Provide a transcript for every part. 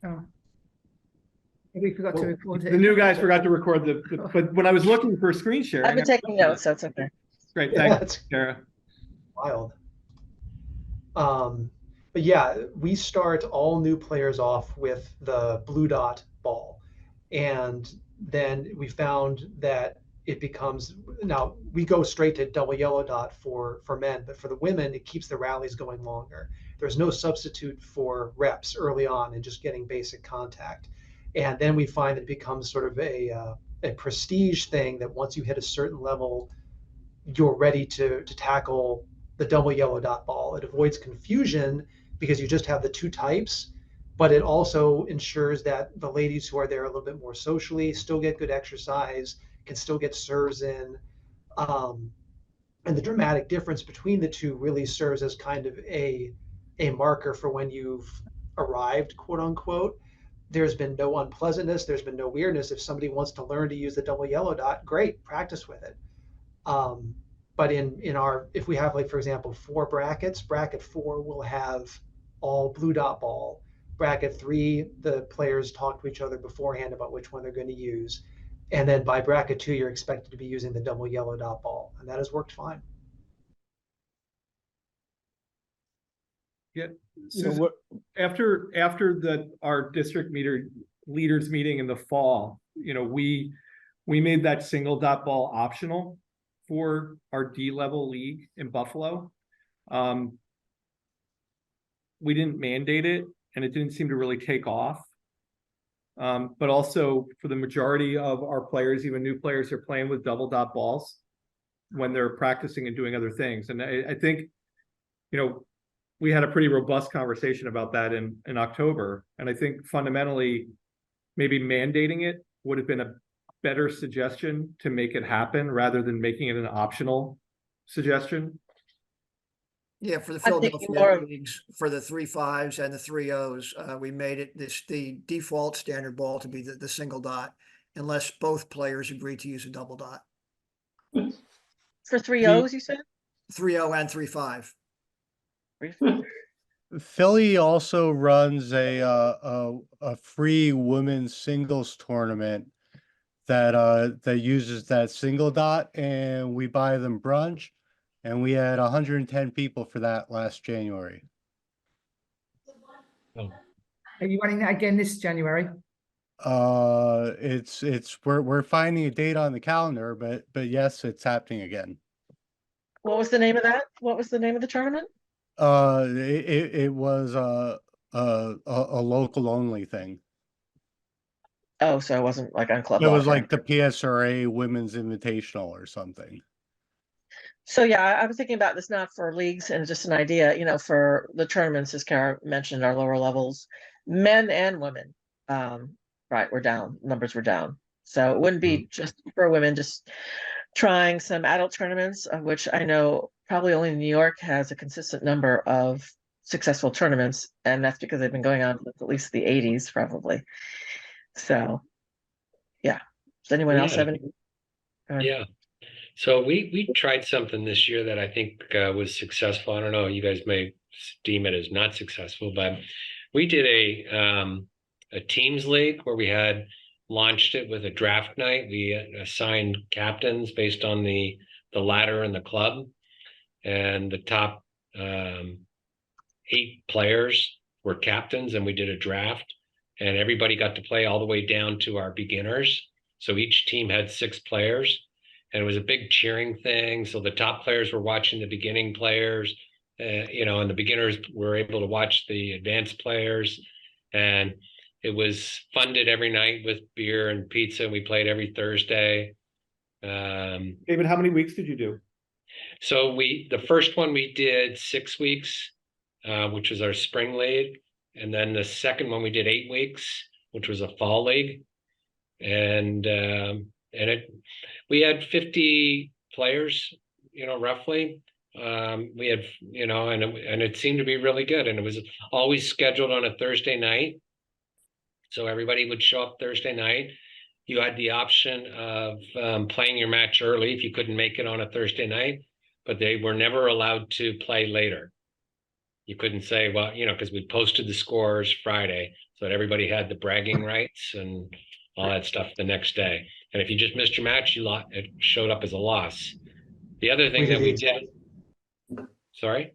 Oh. We forgot to record it. The new guys forgot to record but when I was looking for screen sharing, I've been taking notes, so it's okay. Great, Yeah, thanks, Kara. Wild. But yeah, we start all new players off with the blue dot ball. And then we found that it becomes, now we go straight to double yellow dot for men, but for the women, it keeps the rallies going longer. There's no substitute for reps early on and just getting basic contact. And then we find that it becomes sort of a prestige thing that once you hit a certain level, you're ready to tackle the double yellow dot ball. It avoids confusion because you just have the two types, but it also ensures that the ladies who are there a little bit more socially still get good exercise, can still get serves in. And the dramatic difference between the two really serves as kind of a marker for when you've arrived, quote unquote. There's been no unpleasantness. There's been no weirdness. If somebody wants to learn to use the double yellow dot, great, practice with it. But in our, if we have, like, for example, 4 brackets, bracket 4 will have all blue dot ball. Bracket 3, the players talk to each other beforehand about which one they're going to use. And then by bracket 2, you're expected to be using the double yellow dot ball. And that has worked fine. Yeah. Susan, after our district leaders meeting in the fall, we made that single dot ball optional for our D-level league in Buffalo. We didn't mandate it, and it didn't seem to really take off. But also for the majority of our players, even new players, are playing with double dot balls when they're practicing and doing other things. And I think, we had a pretty robust conversation about that in October. And I think fundamentally, maybe mandating it would have been a better suggestion to make it happen rather than making it an optional suggestion. Yeah, for the Philadelphia leagues, for the 3-5s and the 3-0s, we made it the default standard ball to be the single dot, unless both players agree to use a double dot. For 3-0s, you said? 3-0 and 3-5. Philly also runs a free women's singles tournament that uses that single dot, and we buy them brunch, and we had 110 people for that last January. Are you running that again this January? We're finding a date on the calendar, but yes, it's happening again. What was the name of that? What was the name of the tournament? It was a local only thing. Oh, so it wasn't like on Club It was Walker. like the PSRA Women's Invitational or something. So yeah, I was thinking about this not for leagues and just an idea, for the tournaments, as Kara mentioned, our lower levels, men and women. Right, we're down. Numbers were down. So it wouldn't be just for women, just trying some adult tournaments, of which I know probably only New York has a consistent number of successful tournaments, and that's because they've been going on since at least the 80s, probably. So, yeah. Does anyone else have any? Yeah. So we tried something this year that I think was successful. I don't know, you guys may deem it as not successful, but we did a teams league where we had launched it with a draft night. We assigned captains based on the ladder in the club, and the top 8 players were captains, and we did a draft, and everybody got to play all the way down to our beginners. So each team had 6 players, and it was a big cheering thing. So the top players were watching the beginning players, and the beginners were able to watch the advanced players, and it was funded every night with beer and pizza. We played every Thursday. David, how many weeks did you do? So the first one we did 6 weeks, which was our spring league. And then the second one we did 8 weeks, which was a fall league. And we had 50 players, roughly. We had, and it seemed to be really good. And it was always scheduled on a Thursday night. So everybody would show up Thursday night. You had the option of playing your match early if you couldn't make it on a Thursday night, but they were never allowed to play later. You couldn't say, well, because we posted the scores Friday, so that everybody had the bragging rights and all that stuff the next day. And if you just missed your match, it showed up as a loss. The other thing that we did, sorry?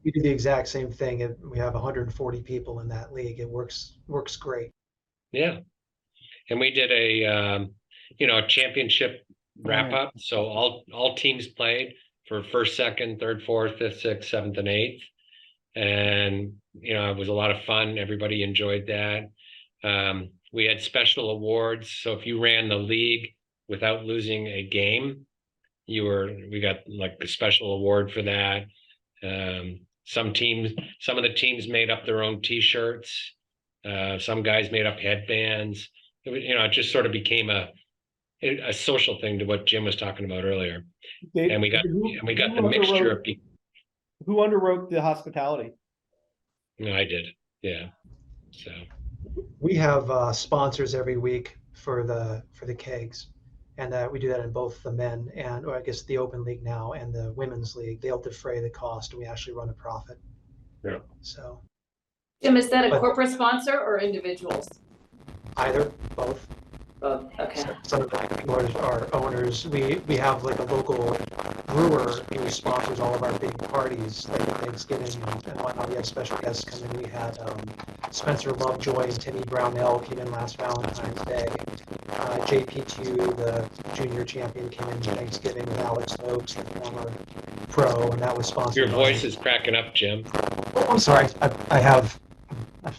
We do the exact same thing, and we have 140 people in that league. It works great. Yeah. And we did a championship wrap up. So all teams played for first, second, third, fourth, fifth, sixth, seventh, and eighth. And, it was a lot of fun. Everybody enjoyed that. We had special awards. So if you ran the league without losing a game, we got like a special award for that. Some of the teams made up their own t-shirts. Some guys made up headbands. It just sort of became a social thing to what Jim was talking about earlier. And we got the mixture of people. Who underwrote the hospitality? No, I did. Yeah. So We have sponsors every week for the kegs, and we do that in both the men or I guess the Open League now and the Women's League. They'll defray the cost, and we actually run a profit. Yeah. So Jim, is that a But- corporate sponsor or individuals? either, both. Both, okay. Some of our owners. We have like a local brewer who sponsors all of our big parties, like Thanksgiving and whatnot. We have special guests come in. We had Spencer Lovejoy and Timmy Brownell came in last Valentine's Day. JP2, the junior champion, came in Thanksgiving with Alex Oakes, the former pro, and that was sponsored. your by- voice is cracking up, Jim. Oh, I'm sorry. I have a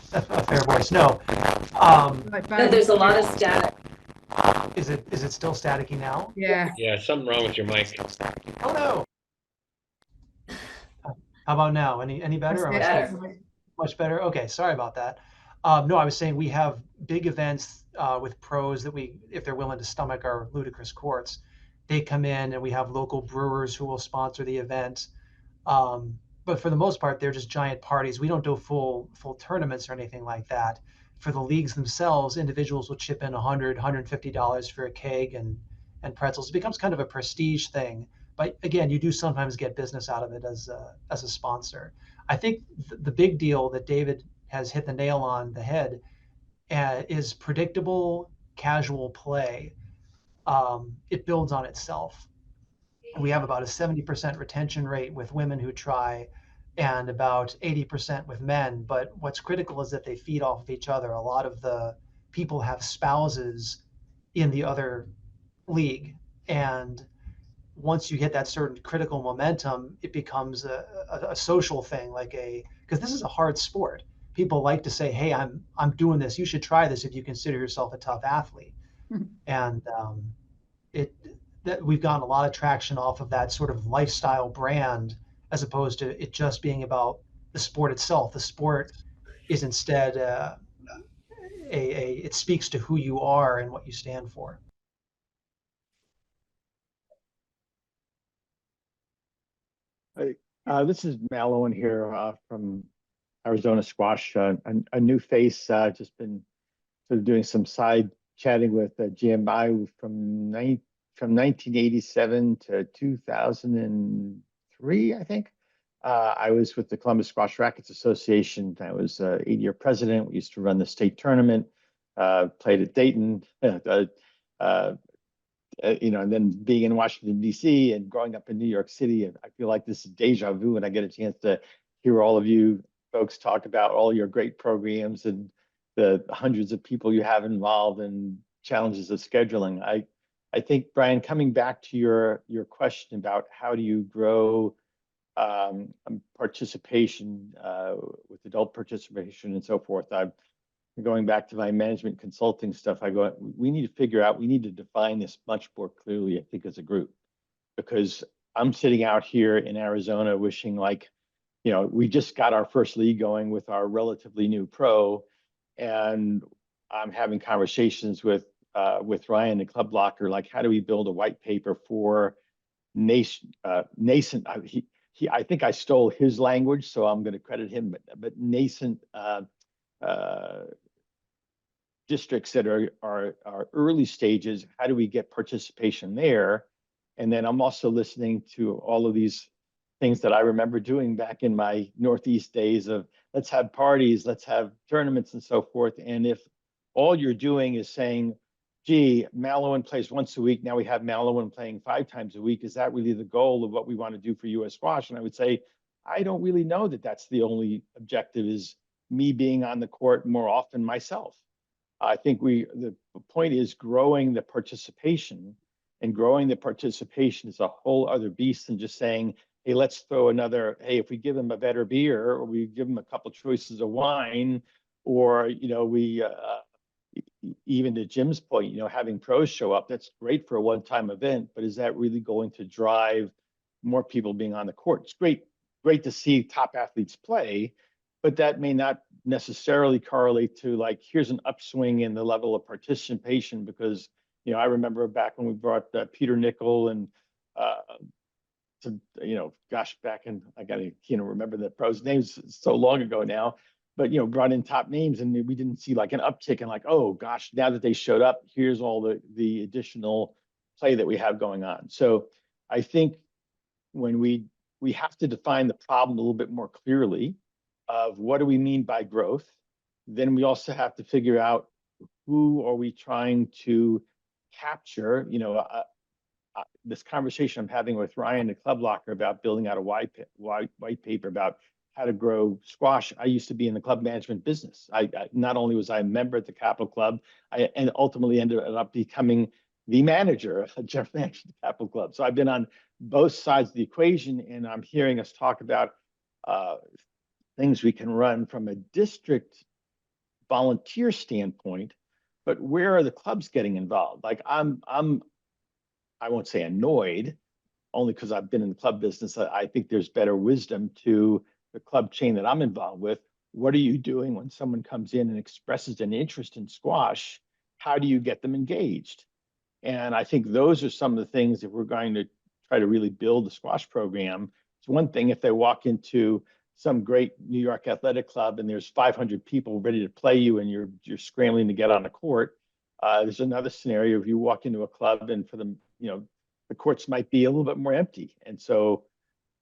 fair voice. No. Like No, bad- there's a lot of static. Is it still staticky now? Yeah, Yeah, something wrong with your mic. Oh no. How about now? Any better? Am I better. still much better? Okay, sorry about that. No, I was saying we have big events with pros that if they're willing to stomach our ludicrous courts, they come in, and we have local brewers who will sponsor the event. But for the most part, they're just giant parties. We don't do full tournaments or anything like that. For the leagues themselves, individuals will chip in $100, $150 for a keg and pretzels. It becomes kind of a prestige thing. But again, you do sometimes get business out of it as a sponsor. I think the big deal that David has hit the nail on the head is predictable, casual play. It builds on itself. We have about a 70% retention rate with women who try, and about 80% with men. But what's critical is that they feed off of each other. A lot of the people have spouses in the other league, and once you hit that certain critical momentum, it becomes a social thing, because this is a hard sport. People like to say, "Hey, I'm doing this. You should try this if you consider yourself a tough athlete." And that we've gotten a lot of traction off of that sort of lifestyle brand, as opposed to it just being about the sport itself. The sport is instead it speaks to who you are and what you stand for. This is Mal Owen here from Arizona Squash, a new face. Just been sort of doing some side chatting with Jim. From 1987 to 2003, I think. I was with the Columbus Squash Rackets Association. I was 8-year president. We used to run the state tournament, played at Dayton, and then being in Washington, D.C. and growing up in New York City. I feel like this is deja vu when I get a chance to hear all of you folks talk about all your great programs and the hundreds of people you have involved and challenges of scheduling. I think, Brian, coming back to your question about how do you grow participation with adult participation and so forth, I'm going back to my management consulting stuff. We need to define this much more clearly, I think, as a group, because I'm sitting out here in Arizona wishing we just got our first league going with our relatively new pro, and I'm having conversations with Ryan at Club Locker, how do we build a white paper for nascent? I think I stole his language, so I'm going to credit him, but nascent districts that are early stages. How do we get participation there? And then I'm also listening to all of these things that I remember doing back in my Northeast days of let's have parties, let's have tournaments and so forth. And if all you're doing is saying, gee, Malawan plays once a week, now we have Malawan playing 5 times a week, is that really the goal of what we want to do for US Squash? And I would say, I don't really know that that's the only objective, is me being on the court more often myself. I think the point is growing the participation, and growing the participation is a whole other beast than just saying, hey, let's throw another, hey, if we give them a better beer, or we give them a couple choices of wine, or, you know, we, even to Jim's point, you know, having pros show up, that's great for a one-time event, but is that really going to drive more people being on the court? It's great to see top athletes play, but that may not necessarily correlate to, like, here's an upswing in the level of participation, because, you know, I remember back when we brought Peter Nicol and to, you know, gosh, back in, I gotta, you know, remember the pros' names so long ago now, but, you know, brought in top names, and we didn't see like an uptick and like, oh gosh, now that they showed up, here's all the additional play that we have going on. So I think when we have to define the problem a little bit more clearly of what do we mean by growth, then we also have to figure out who are we trying to capture. You know, this conversation I'm having with Ryan at Club Locker about building out a white paper about how to grow squash. I used to be in the club management business. I not only was I a member at the Capital Club, and ultimately ended up becoming the manager, general manager of the Capital Club. So I've been on both sides of the equation, and I'm hearing us talk about things we can run from a district volunteer standpoint, but where are the clubs getting involved? Like I won't say annoyed, only because I've been in the club business. I think there's better wisdom to the club chain that I'm involved with. What are you doing when someone comes in and expresses an interest in squash? How do you get them engaged? And I think those are some of the things, if we're going to try to really build the squash program. It's one thing if they walk into some great New York athletic club and there's 500 people ready to play you and you're scrambling to get on the court. There's another scenario if you walk into a club and for them, you know, the courts might be a little bit more empty. And so,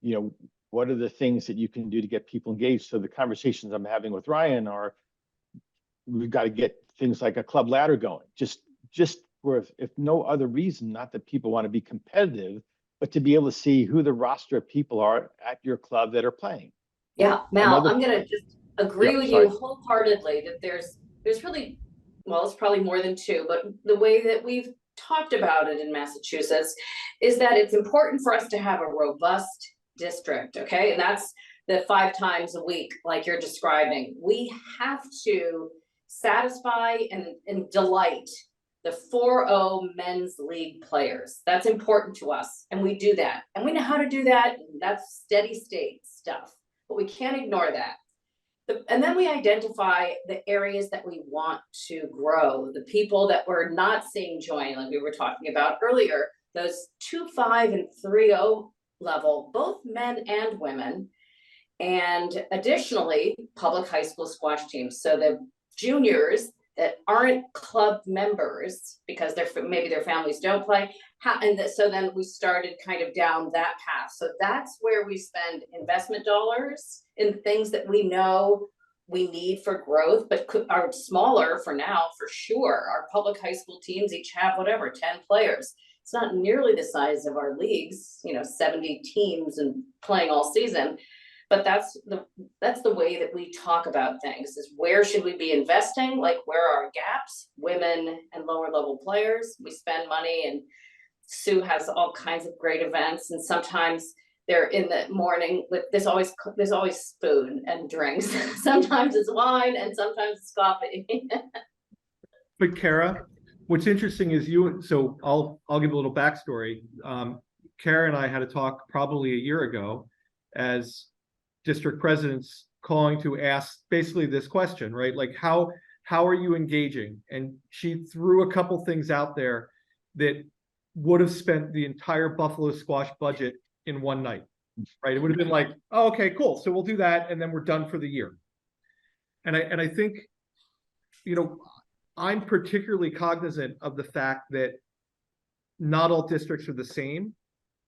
you know, what are the things that you can do to get people engaged? So the conversations I'm having with Ryan are, we've got to get things like a club ladder going, just for if no other reason, not that people want to be competitive, but to be able to see who the roster of people are at your club that are playing. Yeah, Mal, I'm gonna just agree with sorry. you wholeheartedly that there's really, well, it's probably more than two, but the way that we've talked about it in Massachusetts is that it's important for us to have a robust district, okay? And that's the 5 times a week, like you're describing. We have to satisfy and delight the 4-0 men's league players. That's important to us, and we do that. And we know how to do that, and that's steady state stuff, but we can't ignore that. And then we identify the areas that we want to grow, the people that we're not seeing join, like we were talking about earlier, those 2-5 and 3-0 level, both men and women, and additionally, public high school squash teams. So the juniors that aren't club members because maybe their families don't play, so then we started kind of down that path. So that's where we spend investment dollars in things that we know we need for growth, but are smaller for now, for sure. Our public high school teams each have whatever, 10 players. It's not nearly the size of our leagues, you know, 70 teams and playing all season. But that's the way that we talk about things, is where should we be investing? Like, where are our gaps? Women and lower level players, we spend money, and Sue has all kinds of great events, and sometimes they're in the morning with there's always food and drinks. Sometimes it's wine and sometimes it's coffee. But Kara, what's interesting is so I'll give a little backstory. Kara and I had a talk probably a year ago as district presidents, calling to ask basically this question, right? Like how are you engaging? And she threw a couple things out there that would have spent the entire Buffalo squash budget in one night, right? It would have been like, oh, okay, cool. So we'll do that. And then we're done for the year. And I think, you know, I'm particularly cognizant of the fact that not all districts are the same,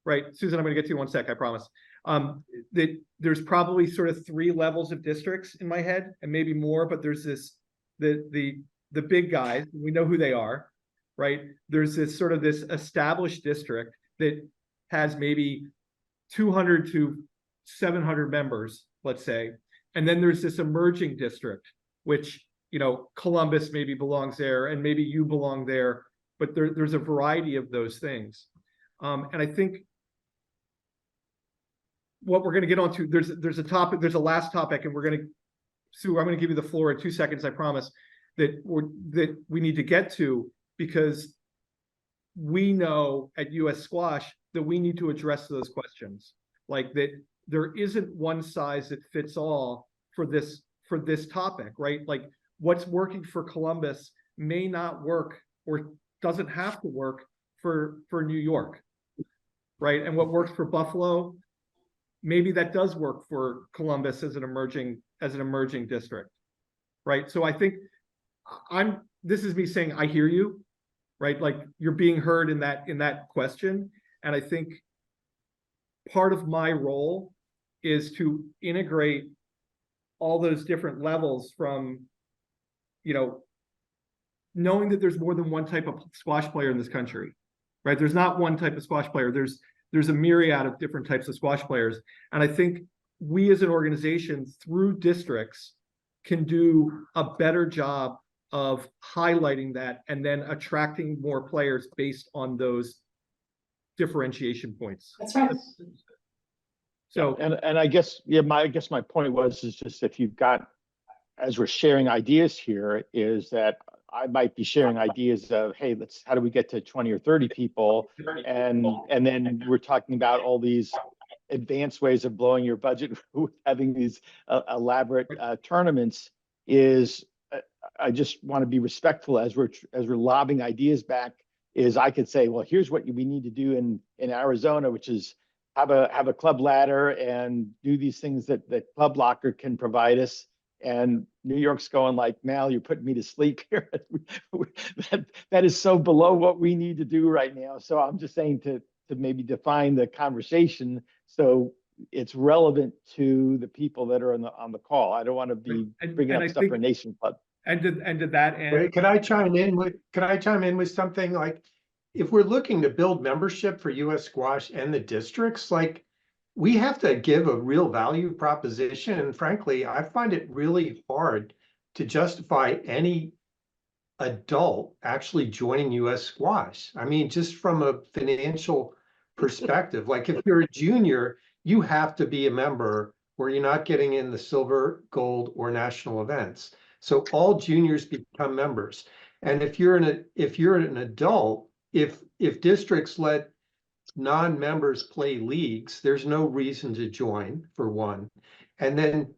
right? Susan, I'm going to get to you in one sec, I promise. That there's probably sort of 3 levels of districts in my head, and maybe more, but there's this, the big guys, we know who they are, right? There's this sort of this established district that has maybe 200 to 700 members, let's say. And then there's this emerging district, which, you know, Columbus maybe belongs there, and maybe you belong there, but there's a variety of those things. And I think what we're going to get onto, there's a topic, there's a last topic, and we're going to, Sue, I'm going to give you the floor in 2 seconds, I promise, that we need to get to, because we know at US Squash that we need to address those questions. Like that there isn't one size that fits all for this topic, right? Like what's working for Columbus may not work or doesn't have to work for New York, right? And what works for Buffalo, maybe that does work for Columbus as an emerging district, right? So I think this is me saying I hear you, right? Like you're being heard in that question, and I think part of my role is to integrate all those different levels from, you know, knowing that there's more than one type of squash player in this country, right? There's not one type of squash player. There's a myriad of different types of squash players. And I think we as an organization through districts can do a better job of highlighting that and then attracting more players based on those differentiation points. That's right. So, And I guess, yeah, my point was, is just if you've got, as we're sharing ideas here, is that I might be sharing ideas of, hey, how do we get to 20 or 30 people? And then we're talking about all these advanced ways of blowing your budget with having these elaborate tournaments. I just want to be respectful as we're lobbing ideas back. Is I could say, well, here's what we need to do in Arizona, which is have a club ladder and do these things that Club Locker can provide us. And New York's going like, Mal, you're putting me to sleep here. that is so below what we need to do right now. So I'm just saying to maybe define the conversation so it's relevant to the people that are on the call. I don't want to be bringing up stuff for Nation Club. And to that end, Wait, can I chime in with something? Like, if we're looking to build membership for US Squash and the districts, like, we have to give a real value proposition. And frankly, I find it really hard to justify any adult actually joining US Squash. I mean, just from a financial perspective, like if you're a junior, you have to be a member where you're not getting in the silver, gold, or national events. So all juniors become members. And if you're an adult, if districts let non-members play leagues, there's no reason to join, for one. And then,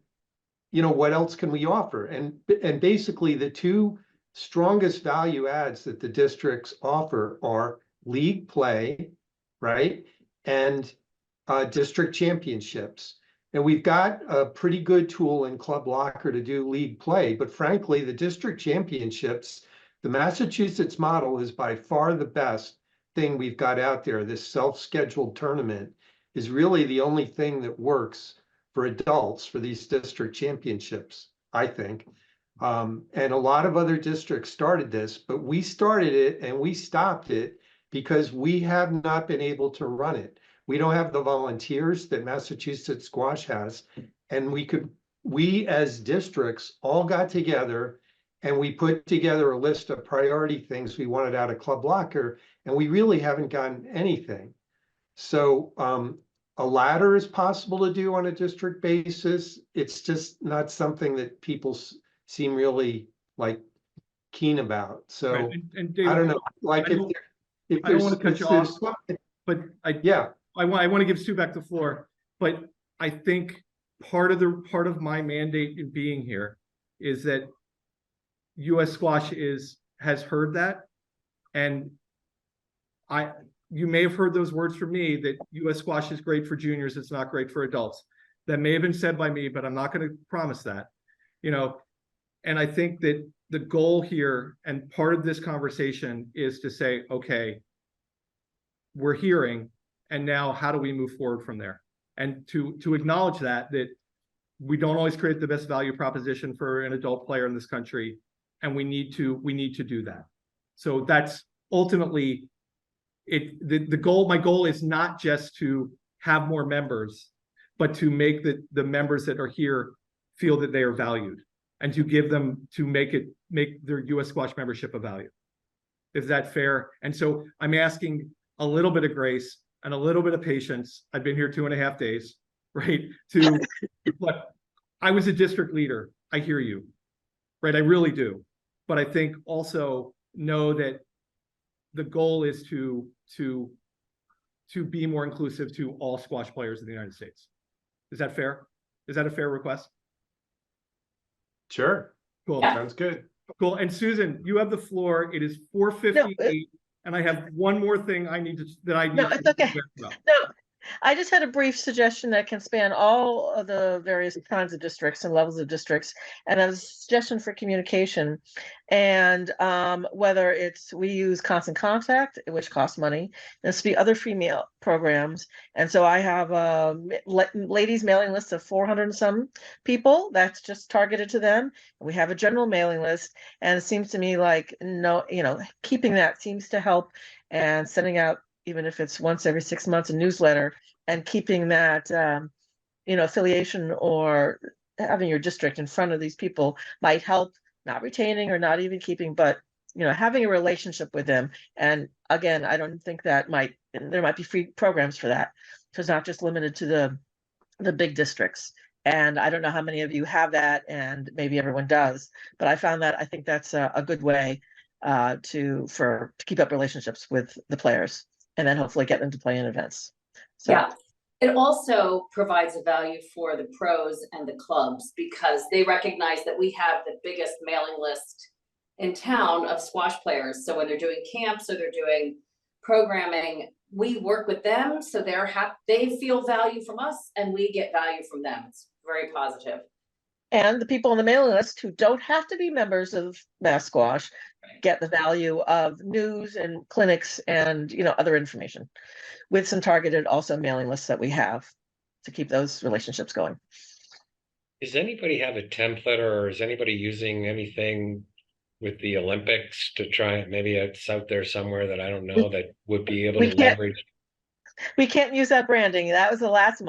you know, what else can we offer? And basically the 2 strongest value adds that the districts offer are league play, right? And district championships. And we've got a pretty good tool in Club Locker to do league play, but frankly, the district championships, the Massachusetts model is by far the best thing we've got out there. This self-scheduled tournament is really the only thing that works for adults for these district championships, I think. And a lot of other districts started this, but we started it and we stopped it because we have not been able to run it. We don't have the volunteers that Massachusetts Squash has. And we as districts all got together and we put together a list of priority things we wanted out of Club Locker, and we really haven't gotten anything. So a ladder is possible to do on a district basis. It's just not something that people seem really like keen about. So right, and David, I don't know, like if I don't want to cut you off, but I want to give Sue back the floor, but I think part of my mandate in being here is that US Squash has heard that, and you may have heard those words from me that US Squash is great for juniors, it's not great for adults. That may have been said by me, but I'm not going to promise that, you know. And I think that the goal here and part of this conversation is to say, okay, we're hearing, and now how do we move forward from there? And to acknowledge that we don't always create the best value proposition for an adult player in this country, and we need to do that. So that's ultimately the goal. My goal is not just to have more members, but to make the members that are here feel that they are valued, and to give them, to make their US Squash membership a value. Is that fair? And so I'm asking a little bit of grace and a little bit of patience. I've been here 2.5 days, right? Look, I was a district leader. I hear you, right? I really do. But I think also know that the goal is to be more inclusive to all squash players in the United States. Is that fair? Is that a fair request? Sure. Cool. Yeah. Sounds good. Cool. And Susan, you have the floor. It is 4:58, and I have one more thing I need to No, it's okay. No, I just had a brief suggestion that can span all of the various kinds of districts and levels of districts, and a suggestion for communication. And whether it's we use Constant Contact, which costs money, there's to be other free mail programs. And so I have a ladies mailing list of 400 and some people that's just targeted to them. We have a general mailing list, and it seems to me like keeping that seems to help, and sending out, even if it's once every 6 months, a newsletter, and keeping that, affiliation or having your district in front of these people might help, not retaining or not even keeping, but, having a relationship with them. And again, I don't think there might be free programs for that. So it's not just limited to the big districts. And I don't know how many of you have that, and maybe everyone does, but I think that's a good way to keep up relationships with the players, and then hopefully get them to play in events. So. Yeah, it also provides a value for the pros and the clubs, because they recognize that we have the biggest mailing list in town of squash players. So when they're doing camps or they're doing programming, we work with them, so they feel value from us and we get value from them. It's very positive. And the people on the mailing list who don't have to be members of Mass Squash get the value of news and clinics and other information, with some targeted also mailing lists that we have to keep those relationships going. Does anybody have a template, or is anybody using anything with the Olympics to try? Maybe it's out there somewhere that I don't know that would be able to leverage. We can't use that branding. That was the last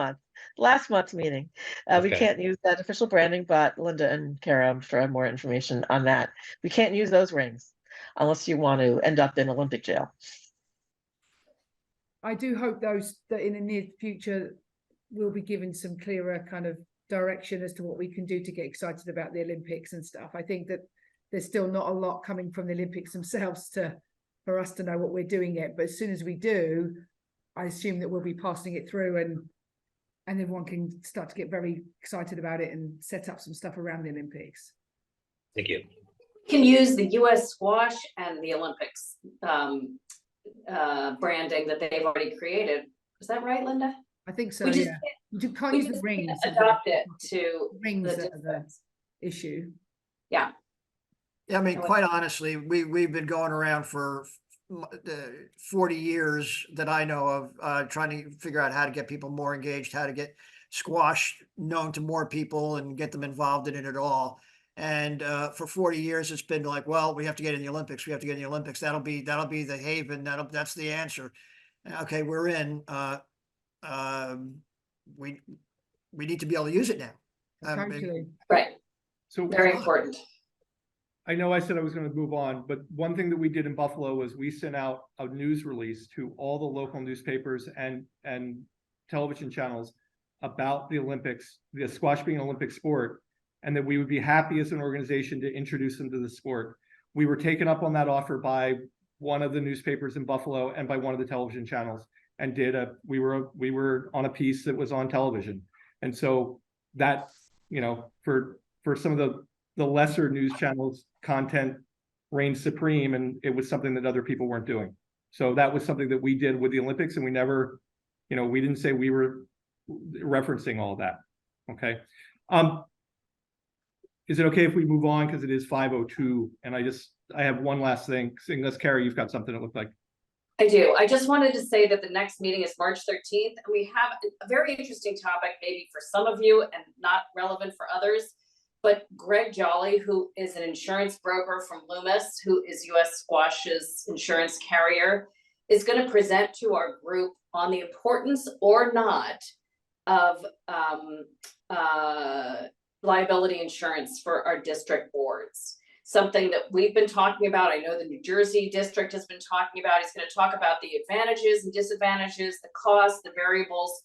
month's meeting. We Okay. can't use that official branding, but Linda and Kara, I'm sure, have more information on that. We can't use those rings unless you want to end up in Olympic jail. I do hope that in the near future we'll be given some clearer kind of direction as to what we can do to get excited about the Olympics and stuff. I think that there's still not a lot coming from the Olympics themselves for us to know what we're doing yet. But as soon as we do, I assume that we'll be passing it through, and everyone can start to get very excited about it and set up some stuff around the Olympics. Thank you. You can use the US Squash and the Olympics branding that they've already created. Is that right, Linda? I think so. We just Yeah, you can't we use the just rings. adopt it to Rings the are the districts. issue. Yeah. Yeah, I mean, quite honestly, we've been going around for 40 years that I know of, trying to figure out how to get people more engaged, how to get squash known to more people and get them involved in it at all. And for 40 years, it's been like, well, we have to get in the Olympics. We have to get in the Olympics. That'll be the haven. That's the answer. Okay, we're in. We need to be able to use it now. Totally. Right. So Very important. I know I said I was going to move on, but one thing that we did in Buffalo was we sent out a news release to all the local newspapers and television channels about the Olympics, the squash being an Olympic sport, and that we would be happy as an organization to introduce them to the sport. We were taken up on that offer by one of the newspapers in Buffalo and by one of the television channels, and we were on a piece that was on television. And so that, for some of the lesser news channels, content reigned supreme, and it was something that other people weren't doing. So that was something that we did with the Olympics, and we never, we didn't say we were referencing all that. Okay. Is it okay if we move on? Because it is 5:02, and I have one last thing. Unless Carrie, you've got something that looked like. I do. I just wanted to say that the next meeting is March 13th, and we have a very interesting topic, maybe for some of you and not relevant for others. But Greg Jolly, who is an insurance broker from Loomis, who is US Squash's insurance carrier, is going to present to our group on the importance or not of liability insurance for our district boards. Something that we've been talking about. I know the New Jersey district has been talking about. He's going to talk about the advantages and disadvantages, the costs, the variables.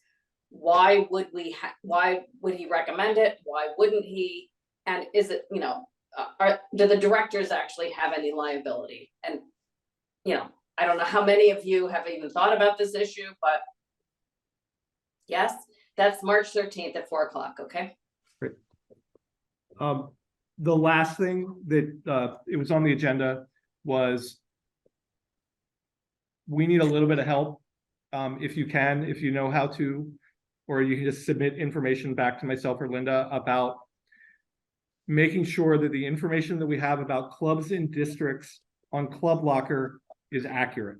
Why would he recommend it? Why wouldn't he? And is it, do the directors actually have any liability? And, I don't know how many of you have even thought about this issue, but yes, that's March 13th at 4:00. Okay. Great. The last thing that it was on the agenda was we need a little bit of help. If you know how to, or you can just submit information back to myself or Linda about making sure that the information that we have about clubs and districts on Club Locker is accurate.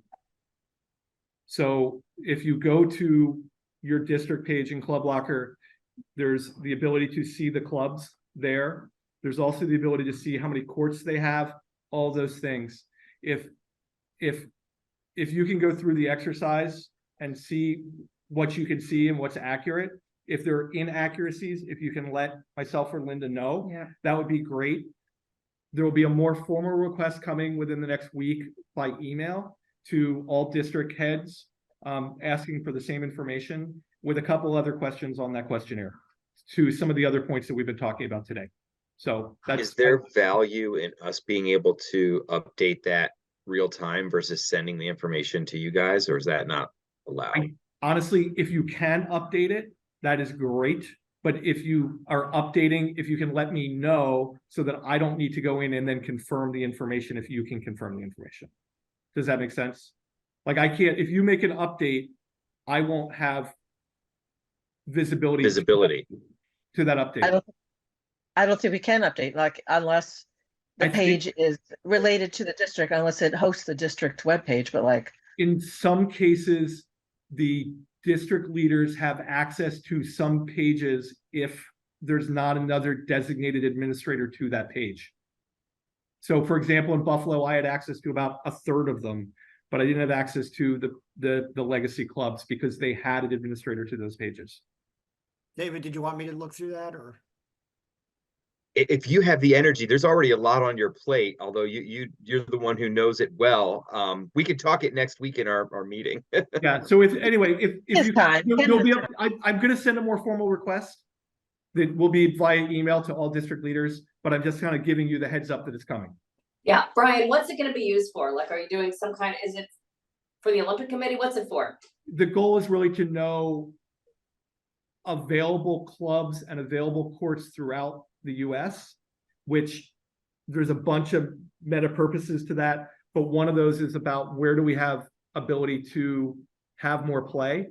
So if you go to your district page in Club Locker, there's the ability to see the clubs there. There's also the ability to see how many courts they have, all those things. If you can go through the exercise and see what you can see and what's accurate, if there are inaccuracies, if you can let myself or Linda know, that would be great. There will be a more formal request coming within the next week by email to all district heads, asking for the same information with a couple other questions on that questionnaire to some of the other points that we've been talking about today. So is there value in us being able to update that real time versus sending the information to you guys, or is that not allowed? Honestly, if you can update it, that is great. But if you are updating, if you can let me know so that I don't need to go in and then confirm the information, if you can confirm the information. Does that make sense? Like I can't, if you make an update, I won't have visibility to that update. I don't think we can update, like, unless the page is related to the district, unless it hosts the district webpage, but like. In some cases, the district leaders have access to some pages if there's not another designated administrator to that page. So for example, in Buffalo, I had access to about a third of them, but I didn't have access to the legacy clubs because they had an administrator to those pages. David, did you want me to look through that, or? If you have the energy, there's already a lot on your plate, although you're the one who knows it well. We could talk it next week in our meeting. Yeah. So if you'll be up, I'm going to send a more formal request that will be via email to all district leaders, but I'm just kind of giving you the heads up that it's coming. Yeah. Brian, what's it going to be used for? Like, are you doing some kind, is it for the Olympic Committee? What's it for? The goal is really to know available clubs and available courts throughout the US, which there's a bunch of meta purposes to that, but one of those is about where do we have ability to have more play,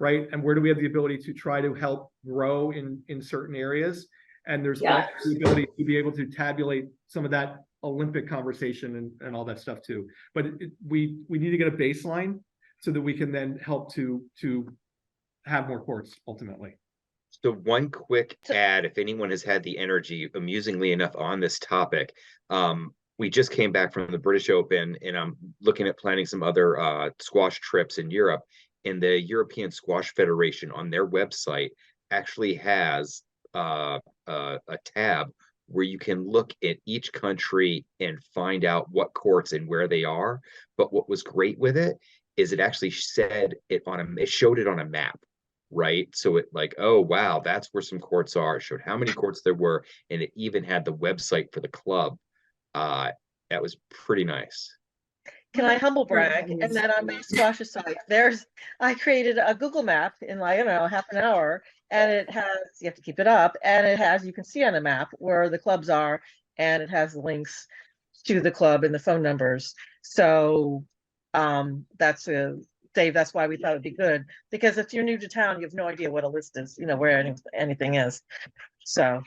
right? And where do we have the ability to try to help grow in certain areas? And there's also the ability to be able to tabulate some of that Olympic conversation and all that stuff too. But we need to get a baseline so that we can then help to have more courts ultimately. So one quick add, if anyone has had the energy, amusingly enough, on this topic, we just came back from the British Open, and I'm looking at planning some other squash trips in Europe. And the European Squash Federation on their website actually has a tab where you can look at each country and find out what courts and where they are. But what was great with it is it actually said it showed it on a map. Right. So it like, oh, wow, that's where some courts are. It showed how many courts there were. And it even had the website for the club. That was pretty nice. Can I humble brag? And then on my squash site, I created a Google map in like, I don't know, half an hour. And it has, you have to keep it up. And it has, you can see on the map where the clubs are. And it has links to the club and the phone numbers. So Dave, that's why we thought it'd be good, because if you're new to town, you have no idea what a list is, where anything is. So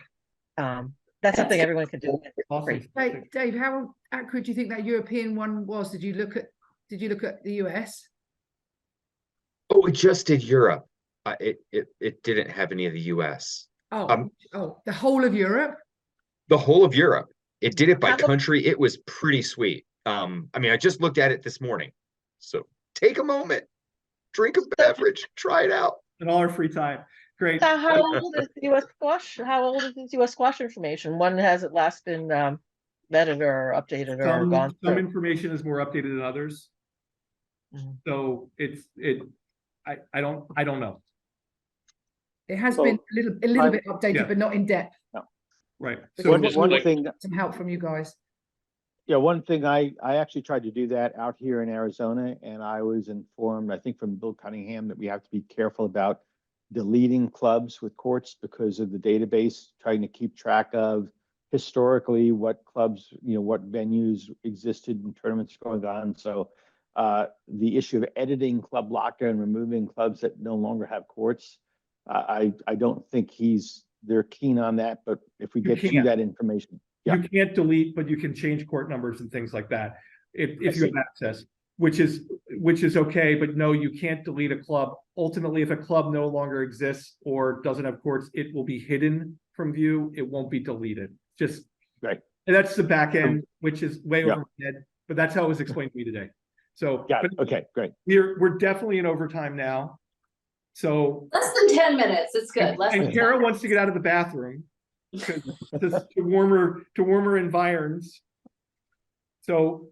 that's something everyone can do. Awesome. Dave, how accurate do you think that European one was? Did you look at Did you look at the US? Oh, we just did Europe. It didn't have any of the US. Oh, the whole of Europe? The whole of Europe. It did it by How about- country. It was pretty sweet. I mean, I just looked at it this morning. So take a moment, drink a beverage, try it out. In all our free time. Great. So how old is the US squash? How old is this US squash information? When has it last been vetted or updated or gone Some through? information is more updated than others. Mhm. So I don't know. It has Well, been a little I- bit updated, yeah. but not in depth. Right. So So One, just one like- thing, some help from you guys. yeah, one thing, I actually tried to do that out here in Arizona, and I was informed, I think from Bill Cunningham, that we have to be careful about deleting clubs with courts because of the database, trying to keep track of historically what clubs, what venues existed and tournaments going on. So the issue of editing Club Locker and removing clubs that no longer have courts, I don't think they're keen on that, but if we You get you can't. that information. Yeah. you can't delete, but you can change court numbers and things like that. If you see. have access, which is okay, but no, you can't delete a club. Ultimately, if a club no longer exists or doesn't have courts, it will be hidden from view. It won't be deleted. Just Right. And that's the back end, which is way Yeah. over my head, but that's how it was explained to me today. So Got it. but Okay, great. we're definitely in overtime now. So Less than 10 minutes, it's good, less and than 10 Kara minutes. wants to get out of the bathroom to warmer environs. So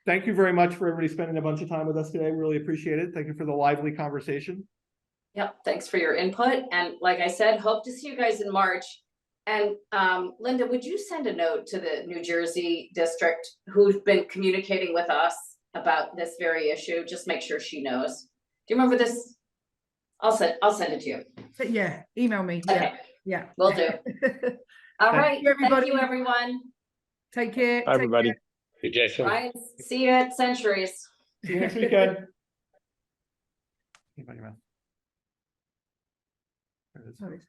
thank you very much for everybody spending a bunch of time with us today. Really appreciate it. Thank you for the lively conversation. Yep, thanks for your input, and like I said, hope to see you guys in March. And Linda, would you send a note to the New Jersey district who's been communicating with us about this very issue? Just make sure she knows. Do you remember this? I'll send it to you. But yeah, email me. Yeah, Okay, yeah. will do. All right, you, thank everybody. you, everyone. Take care. Bye, everybody. Hey, Jason. Ryan, see you at Centuries. See you next weekend. Anybody else? There it is. Sorry.